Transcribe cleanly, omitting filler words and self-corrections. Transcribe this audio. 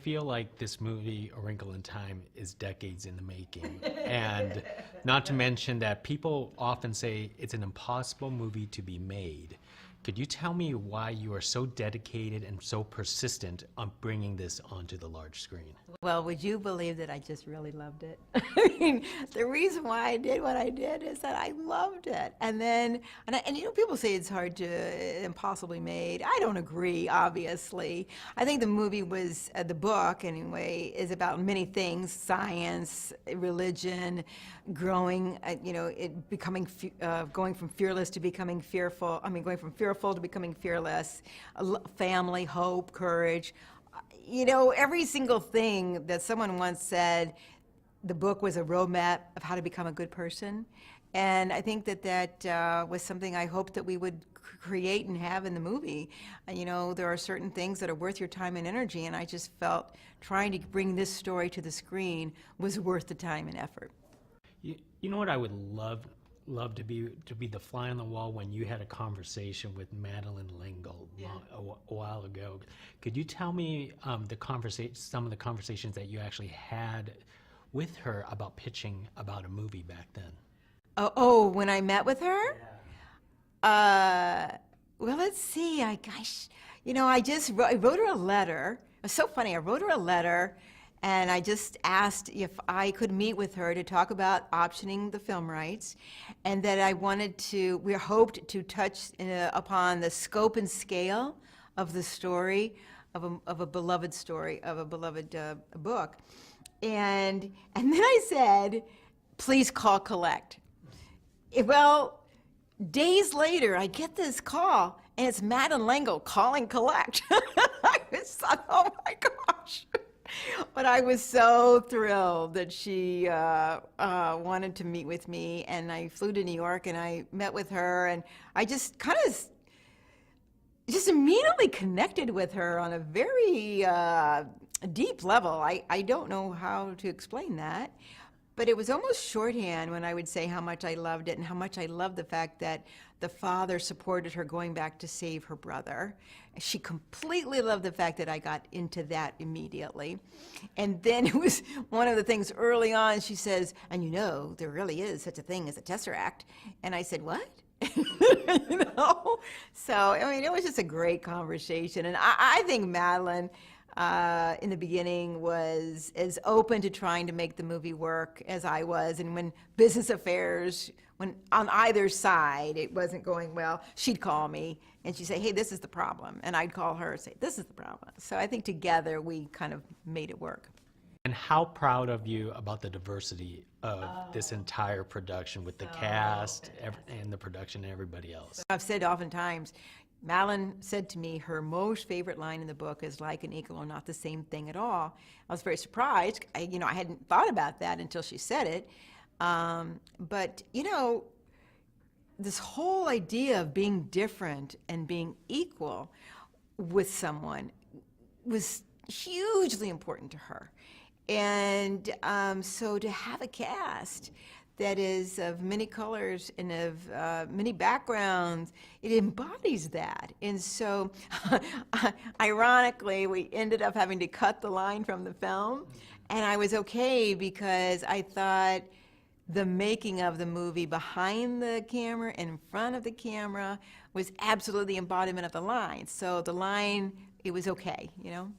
feel like this movie, A Wrinkle in Time, is decades in the making. And not to mention that people often say it's an impossible movie to be made. Could you tell me why you are so dedicated and so persistent on bringing this onto the large screen? Well, would you believe that I just really loved it? I mean, the reason why I did what I did is that I loved it. And then, and you know, people say it's hard to, impossibly made. I don't agree, obviously. I think the movie was, the book anyway, is about many things: science, religion, growing, going from fearless to becoming fearful. I mean, going from fearful to becoming fearless, family, hope, courage. You know, every single thing that someone once said, the book was a roadmap of how to become a good person. And I think that that was something I hoped that we would create and have in the movie. You know, there are certain things that are worth your time and energy, and I just felt trying to bring this story to the screen was worth the time and effort. You know what I would love to be the fly on the wall when you had a conversation with Madeline L'Engle a while ago. Could you tell me some of the conversations that you actually had with her about pitching about a movie back then? Oh, when I met with her? Yeah. Well, let's see. I wrote her a letter. It was so funny. I wrote her a letter, and I just asked if I could meet with her to talk about optioning the film rights, and that we hoped to touch upon the scope and scale of the story, of a beloved story, of a beloved book. And then I said, please call collect. Well, days later, I get this call, and it's Madeline L'Engle calling collect. I was like, oh my gosh. But I was so thrilled that she wanted to meet with me, and I flew to New York and I met with her, and I just kind of just immediately connected with her on a very deep level. I don't know how to explain that, but it was almost shorthand when I would say how much I loved it and how much I loved the fact that the father supported her going back to save her brother. She completely loved the fact that I got into that immediately. And then it was one of the things early on, she says, and you know, there really is such a thing as a tesseract. And I said, what? You know? So, I mean, it was just a great conversation. And I think Madeline, in the beginning, was as open to trying to make the movie work as I was. And when business affairs, when on either side it wasn't going well, she'd call me and she'd say, hey, this is the problem. And I'd call her and say, this is the problem. So I think together we kind of made it work. And how proud of you about the diversity of this entire production with the cast and the production and everybody else? I've said oftentimes, Madeline said to me her most favorite line in the book is like and equal are not the same thing at all. I was very surprised. I hadn't thought about that until she said it. But, you know, this whole idea of being different and being equal with someone was hugely important to her. And so to have a cast that is of many colors and of many backgrounds, it embodies that. And so, ironically, we ended up having to cut the line from the film, and I was okay because I thought the making of the movie behind the camera and in front of the camera was absolutely the embodiment of the line. So the line, it was okay, you know?